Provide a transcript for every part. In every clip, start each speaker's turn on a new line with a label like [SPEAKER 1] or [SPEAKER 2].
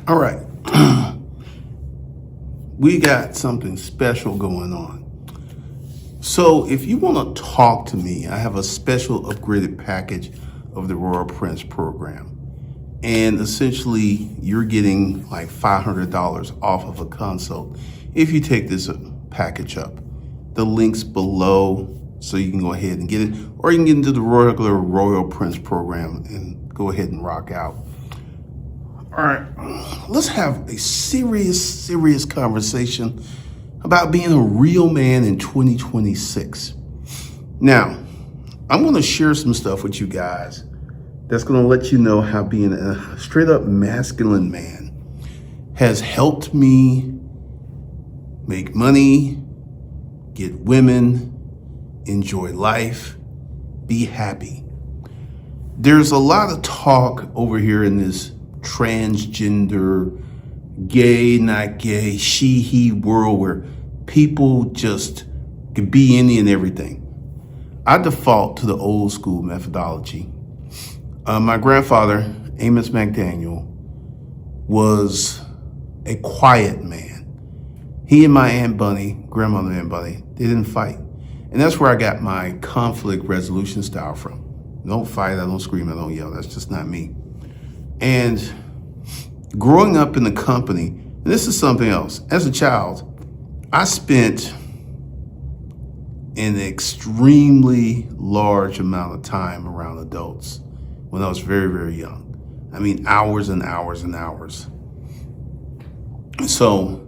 [SPEAKER 1] All right. We got something special going on. So if you want to talk to me, I have a special upgraded package of the Royal Prince program. And essentially, you're getting like $500 off of a consult if you take this package up. The link's below, so you can go ahead and get it, or you can get into the regular Royal Prince program and go ahead and rock out. All right, let's have a serious conversation about being a real man in 2026. Now, I'm going to share some stuff with you guys that's going to let you know how being a straight up masculine man has helped me make money, get women, enjoy life, be happy. There's a lot of talk over here in this transgender, gay, not gay, she, he world where people just could be any and everything. I default to the old school methodology. My grandfather, Amos McDaniel, was a quiet man. He and my Aunt Bunny, grandmother Aunt Bunny, they didn't fight. And that's where I got my conflict resolution style from. I don't fight, I don't scream, I don't yell. That's just not me. And growing up in the company, and this is something else. As a child, I spent an extremely large amount of time around adults when I was very young. I mean, hours and hours and hours. So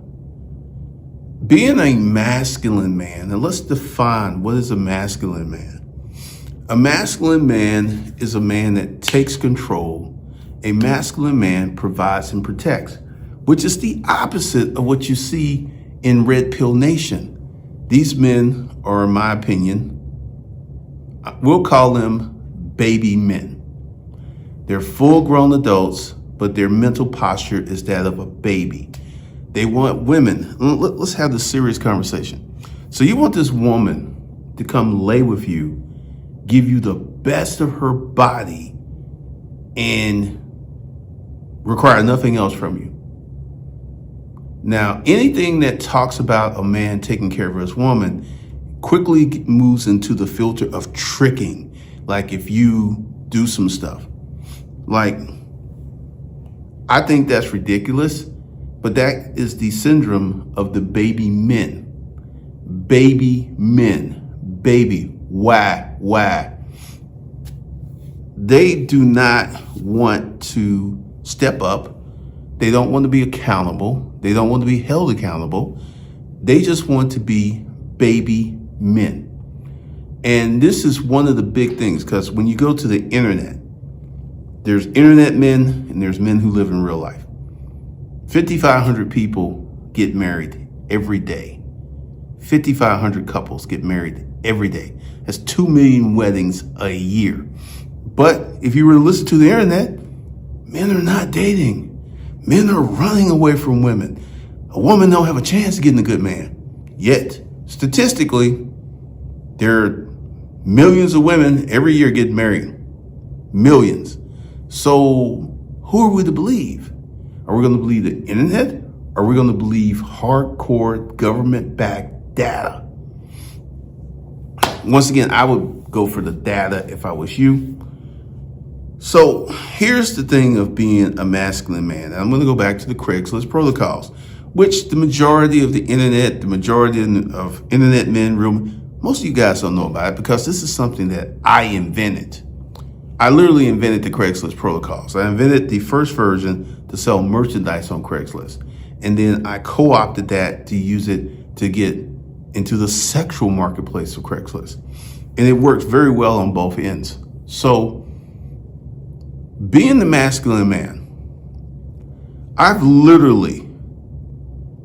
[SPEAKER 1] being a masculine man, and let's define what is a masculine man. A masculine man is a man that takes control. A masculine man provides and protects, which is the opposite of what you see in Red Pill Nation. These men are, in my opinion, we'll call them baby men. They're full-grown adults, but their mental posture is that of a baby. They want women. Let's have this serious conversation. So you want this woman to come lay with you, give you the best of her body, and require nothing else from you. Now, anything that talks about a man taking care of his woman quickly moves into the filter of tricking. Like if you do some stuff. Like, I think that's ridiculous, but that is the syndrome of the baby men. Baby men. Baby. Why? They do not want to step up. They don't want to be accountable. They don't want to be held accountable. They just want to be baby men. And this is one of the big things, because when you go to the internet, there's internet men and there's men who live in real life. 5,500 people get married every day. 5,500 couples get married every day. That's 2 million weddings a year. But if you were to listen to the internet, men are not dating. Men are running away from women. A woman don't have a chance of getting a good man. Yet, statistically, there are millions of women every year getting married. Millions. So who are we to believe? Are we going to believe the internet? Or are we going to believe hardcore government-backed data? Once again, I would go for the data if I was you. So here's the thing of being a masculine man. And I'm going to go back to the Craigslist protocols, which the majority of the internet, the majority of internet men, most of you guys don't know about it because this is something that I invented. I literally invented the Craigslist protocols. I invented the first version to sell merchandise on Craigslist. And then I co-opted that to use it to get into the sexual marketplace of Craigslist. And it works very well on both ends. So being the masculine man, I've literally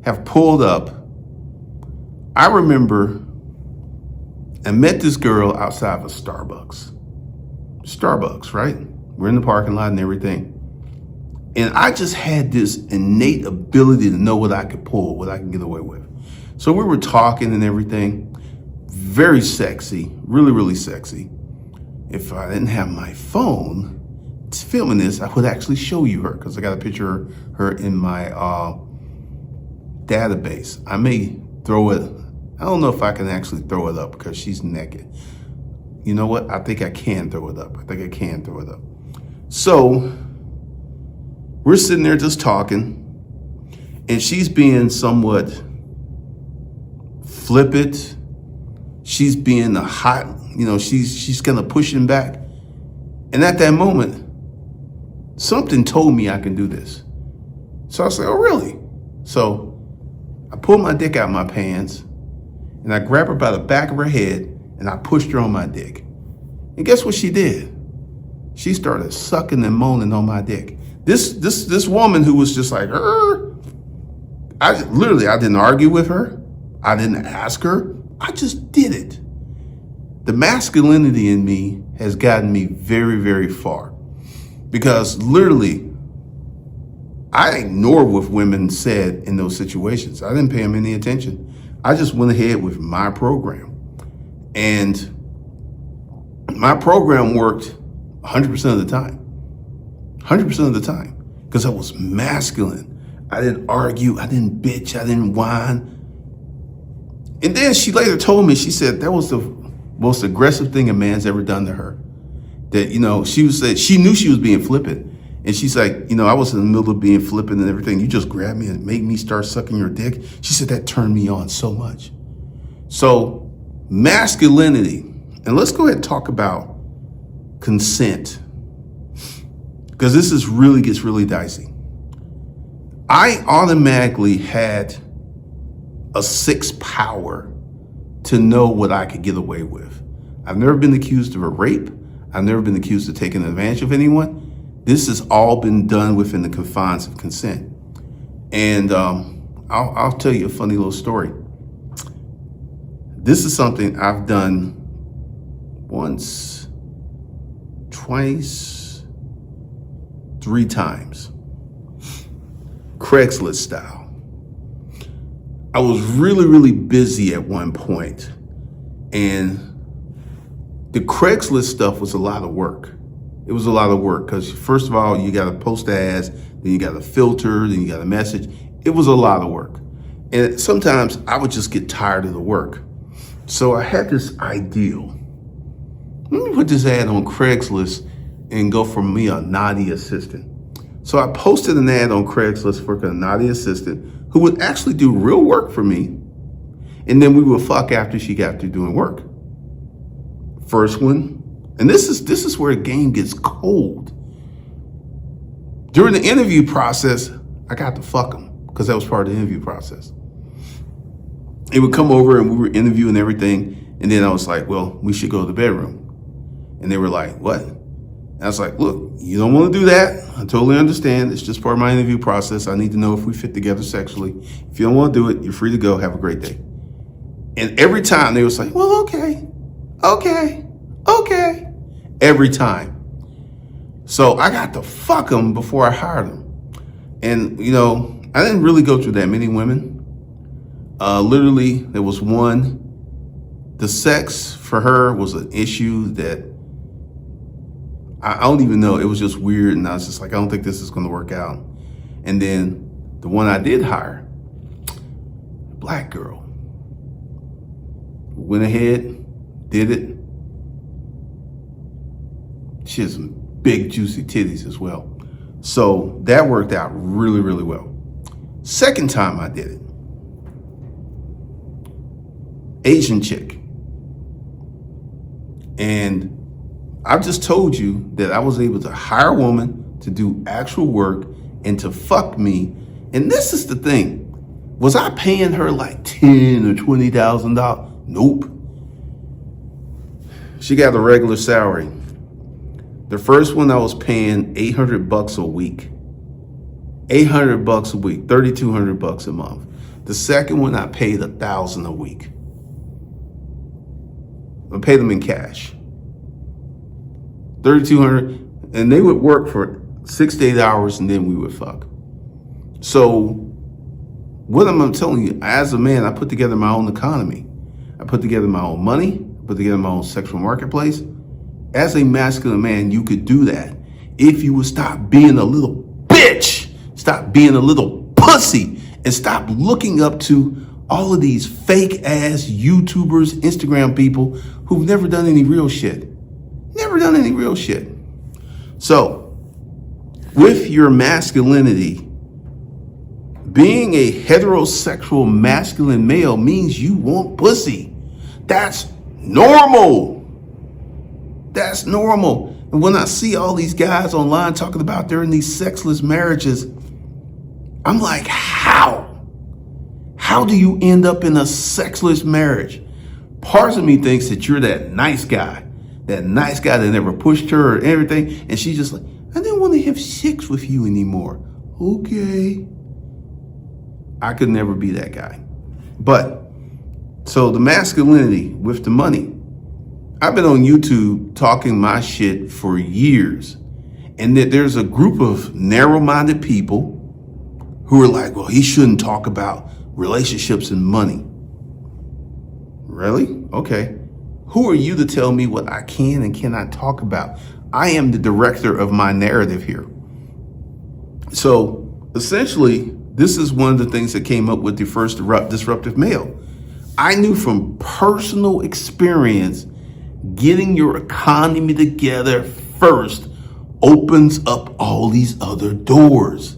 [SPEAKER 1] have pulled up. I remember I met this girl outside of a Starbucks, right? We're in the parking lot and everything. And I just had this innate ability to know what I could pull, what I can get away with. So we were talking and everything. Very sexy, really sexy. If I didn't have my phone, filming this, I would actually show you her because I got a picture of her in my database. I may throw it. I don't know if I can actually throw it up because she's naked. You know what? I think I can throw it up. So we're sitting there just talking, and she's being somewhat flippant. She's being a hot, she's kind of pushing back. And at that moment, something told me I can do this. So I was like, oh, really? So I pulled my dick out of my pants, and I grabbed her by the back of her head, and I pushed her on my dick. And guess what she did? She started sucking and moaning on my dick. This woman who was just like, I didn't argue with her. I didn't ask her. I just did it. The masculinity in me has gotten me very, very far, because literally I ignore what women said in those situations. I didn't pay them any attention. I just went ahead with my program, and my program worked 100% of the time. 100% of the time, because I was masculine. I didn't argue. I didn't bitch. I didn't whine. And then she later told me, she said that was the most aggressive thing a man's ever done to her. That, she knew she was being flippant. And she's like, I was in the middle of being flippant and everything. You just grabbed me and made me start sucking your dick. She said that turned me on so much. So masculinity, and let's go ahead and talk about consent, because this gets really dicey. I automatically had a sixth power to know what I could get away with. I've never been accused of a rape. I've never been accused of taking advantage of anyone. This has all been done within the confines of consent. And I'll tell you a funny little story. This is something I've done once, twice, 3 times. Craigslist style. I was really, really busy at one point, and the Craigslist stuff was a lot of work. It was a lot of work because, first of all, you got to post ads, then you got to filter, then you got to message. It was a lot of work. And sometimes I would just get tired of the work. So I had this ideal. Let me put this ad on Craigslist and go for me a naughty assistant. So I posted an ad on Craigslist for a naughty assistant who would actually do real work for me. And then we would fuck after she got through doing work. First one. And this is where the game gets cold. During the interview process, I got to fuck him because that was part of the interview process. He would come over and we were interviewing everything. And then I was like, well, we should go to the bedroom. And they were like, what? And I was like, look, you don't want to do that. I totally understand. It's just part of my interview process. I need to know if we fit together sexually. If you don't want to do it, you're free to go. Have a great day. And every time they was like, well, okay. Every time. So I got to fuck them before I hired them. And, I didn't really go through that many women. Literally, there was one. The sex for her was an issue that I don't even know. It was just weird. And I was just like, I don't think this is going to work out. And then the one I did hire, black girl, went ahead, did it. She has some big, juicy titties as well. So that worked out really, really well. Second time I did it, Asian chick. And I've just told you that I was able to hire a woman to do actual work and to fuck me. And this is the thing. Was I paying her like $10,000 or $20,000? Nope. She got a regular salary. The first one I was paying $800 a week. $800 a week, $3,200 a month. The second one I paid $1,000 a week. I paid them in cash. $3,200, and they would work for 6 to 8 hours, and then we would fuck. So what I'm telling you, as a man, I put together my own economy. I put together my own money, put together my own sexual marketplace. As a masculine man, you could do that. if you would stop being a little bitch, stop being a little pussy, and stop looking up to all of these fake ass YouTubers, Instagram people who've never done any real shit. Never done any real shit. So, with your masculinity, being a heterosexual masculine male means you want pussy. That's normal. That's normal. And when I see all these guys online talking about they're in these sexless marriages, I'm like, how? How do you end up in a sexless marriage? Part of me thinks that you're that nice guy that never pushed her or everything. And she's just like, I didn't want to have sex with you anymore. Okay. I could never be that guy. But, so the masculinity with the money. I've been on YouTube talking my shit for years. And that there's a group of narrow-minded people who are like, well, he shouldn't talk about relationships and money. Really? Okay. Who are you to tell me what I can and cannot talk about? I am the director of my narrative here. So essentially, this is one of the things that came up with the first disruptive male. I knew from personal experience, getting your economy together first opens up all these other doors.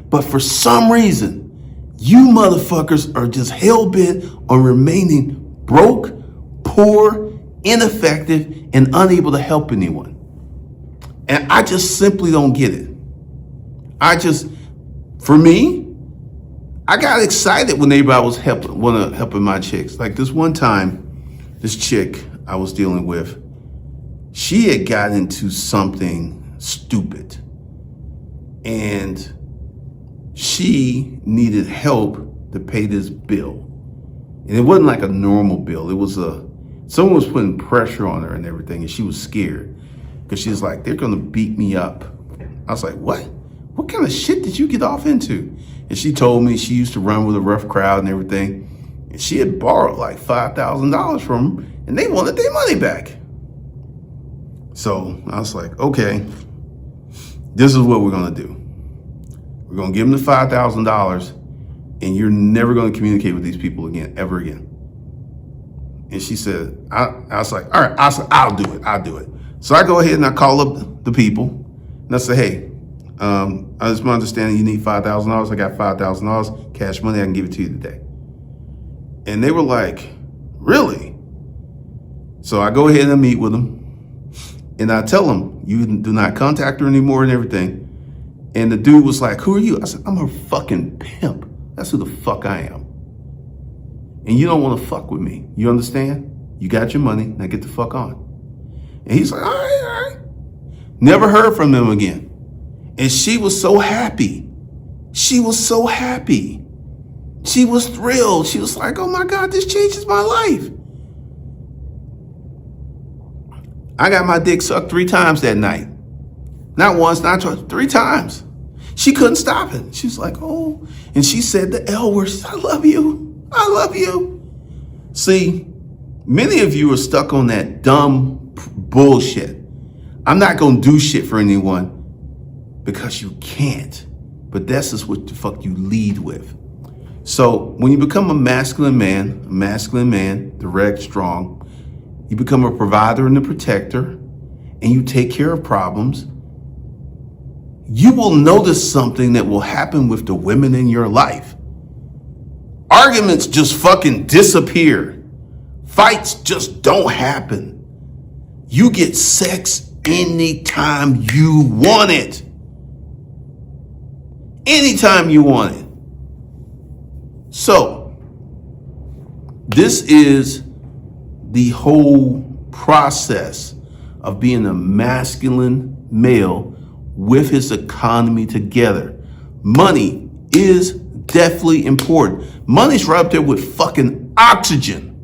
[SPEAKER 1] But for some reason, you motherfuckers are just hell-bent on remaining broke, poor, ineffective, and unable to help anyone. And I just simply don't get it. For me, I got excited when everybody was helping my chicks. Like this one time, this chick I was dealing with, she had got into something stupid. And she needed help to pay this bill. And it wasn't like a normal bill. It was someone was putting pressure on her and everything, and she was scared because she was like, they're gonna beat me up. I was like, what? What kind of shit did you get off into? And she told me she used to run with a rough crowd and everything. And she had borrowed like $5,000 from them, and they wanted their money back. So I was like, okay, this is what we're gonna do. We're gonna give them the $5,000, and you're never gonna communicate with these people again, ever again. And she said, I was like, all right, I'll do it. So I go ahead and I call up the people, and I say, hey, I just my understanding you need $5,000. I got $5,000 cash money. I can give it to you today. And they were like, really? So I go ahead and I meet with them, and I tell them, you do not contact her anymore and everything. And the dude was like, who are you? I said, I'm her fucking pimp. That's who the fuck I am. And you don't want to fuck with me. You understand? You got your money. Now get the fuck on. And he's like, all right. Never heard from him again. And she was so happy. She was so happy. She was thrilled. She was like, oh my God, this changes my life. I got my dick sucked 3 times that night. Not once, not twice, 3 times. She couldn't stop it. She was like, oh, and she said the L word. She said, I love you. I love you. See, many of you are stuck on that dumb bullshit. I'm not going to do shit for anyone because you can't. But that's just what the fuck you lead with. So when you become a masculine man, direct, strong, you become a provider and a protector, and you take care of problems, you will notice something that will happen with the women in your life. Arguments just fucking disappear. Fights just don't happen. You get sex anytime you want it. Anytime you want it. So, this is the whole process of being a masculine male with his economy together. Money is definitely important. Money's right up there with fucking oxygen.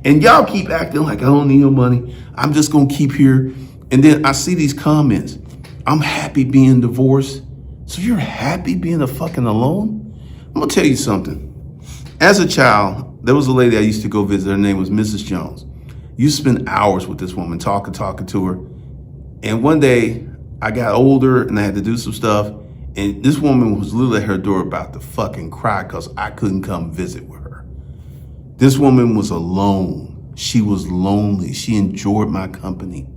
[SPEAKER 1] And y'all keep acting like I don't need no money. I'm just gonna keep here. And then I see these comments. I'm happy being divorced. So you're happy being a fucking alone? I'm gonna tell you something. As a child, there was a lady I used to go visit. Her name was Mrs. Jones. You spend hours with this woman, talking to her. And one day I got older and I had to do some stuff. And this woman was literally at her door about to fucking cry because I couldn't come visit with her. This woman was alone. She was lonely. She enjoyed my company.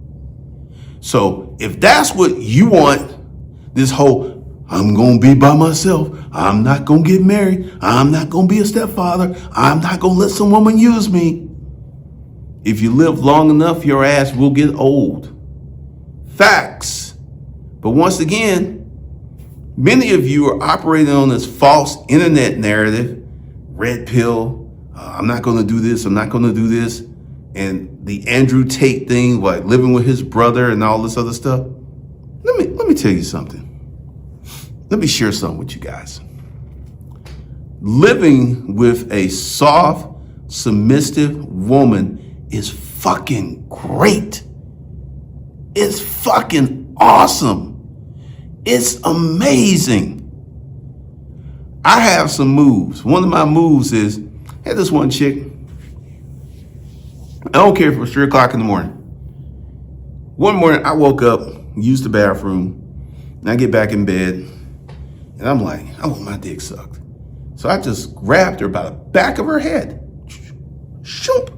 [SPEAKER 1] So if that's what you want, this whole, I'm going to be by myself, I'm not going to get married, I'm not going to be a stepfather, I'm not going to let some woman use me. If you live long enough, your ass will get old. Facts. But once again, many of you are operating on this false internet narrative, red pill, I'm not going to do this, I'm not going to do this. And the Andrew Tate thing, like living with his brother and all this other stuff. Let me tell you something. Let me share something with you guys. Living with a soft, submissive woman is fucking great. It's fucking awesome. It's amazing. I have some moves. One of my moves is, I had this one chick. I don't care if it was 3 o'clock in the morning. One morning I woke up, used the bathroom, and I get back in bed, and I'm like, I want my dick sucked. So I just grabbed her by the back of her head. Shoop.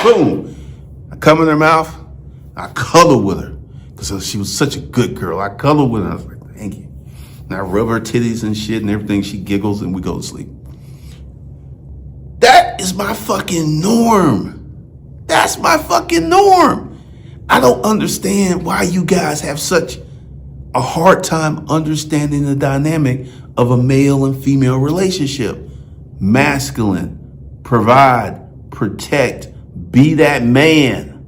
[SPEAKER 1] Boom. I come in her mouth. I cuddle with her because she was such a good girl. I cuddle with her. I was like, thank you. And I rub her titties and shit and everything. She giggles and we go to sleep. That is my fucking norm. That's my fucking norm. I don't understand why you guys have such a hard time understanding the dynamic of a male and female relationship. Masculine, provide, protect, be that man.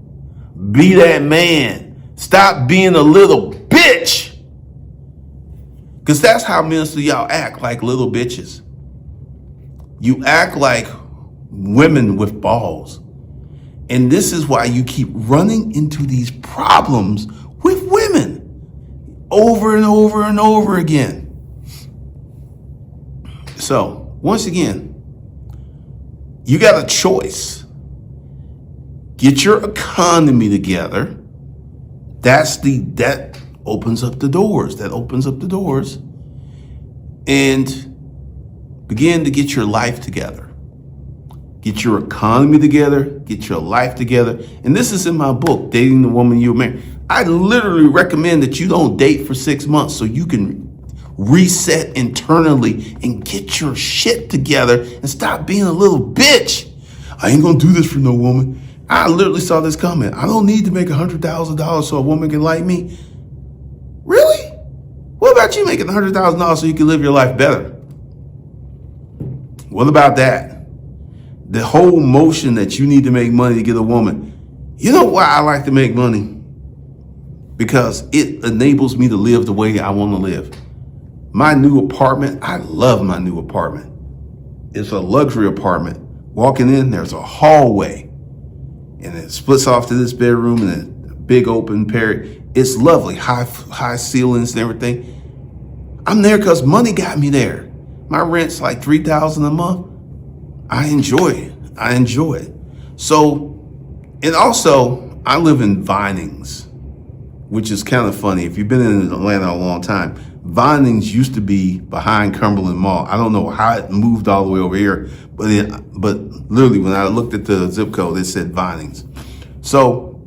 [SPEAKER 1] Be that man. Stop being a little bitch. Because that's how most of y'all act, like little bitches. You act like women with balls. And this is why you keep running into these problems with women over and over and over again. So, once again, you got a choice. Get your economy together. That opens up the doors. That opens up the doors. And begin to get your life together. Get your economy together. Get your life together. And this is in my book, Dating the Woman You Marry. I literally recommend that you don't date for 6 months so you can reset internally and get your shit together and stop being a little bitch. I ain't gonna do this for no woman. I literally saw this comment. I don't need to make $100,000 so a woman can like me. Really? What about you making $100,000 so you can live your life better? What about that? The whole motion that you need to make money to get a woman. You know why I like to make money? Because it enables me to live the way I want to live. My new apartment, I love my new apartment. It's a luxury apartment. Walking in, there's a hallway. And it splits off to this bedroom and a big open pair. It's lovely, high ceilings and everything. I'm there because money got me there. My rent's like $3,000 a month. I enjoy it. I enjoy it. So, and also, I live in Vinings, which is kind of funny. If you've been in Atlanta a long time, Vinings used to be behind Cumberland Mall. I don't know how it moved all the way over here, but literally when I looked at the zip code, it said Vinings. So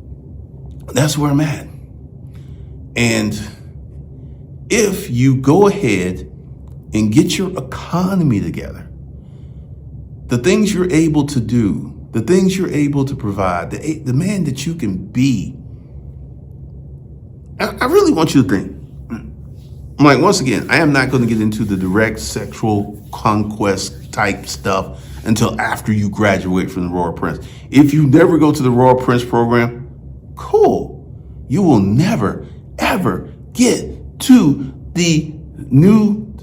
[SPEAKER 1] that's where I'm at. And if you go ahead and get your economy together, the things you're able to do, the things you're able to provide, the man that you can be, I really want you to think. I'm like, once again, I am not going to get into the direct sexual conquest type stuff until after you graduate from the Royal Prince. If you never go to the Royal Prince program, cool. You will never, ever get to the new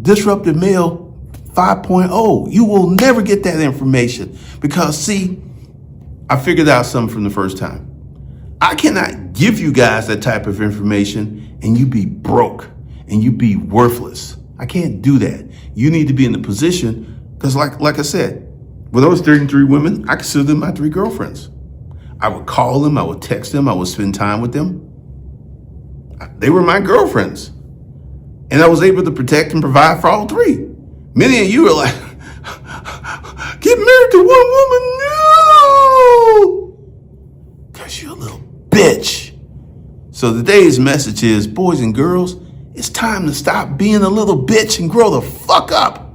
[SPEAKER 1] Disruptive Male 5.0. You will never get that information because, see, I figured out something from the first time. I cannot give you guys that type of information and you be broke and you be worthless. I can't do that. You need to be in the position because, like I said, when I was 33 women, I considered them my 3 girlfriends. I would call them, I would text them, I would spend time with them. They were my girlfriends. And I was able to protect and provide for all three. Many of you are like, get married to one woman? No! Because you're a little bitch. So today's message is, boys and girls, it's time to stop being a little bitch and grow the fuck up.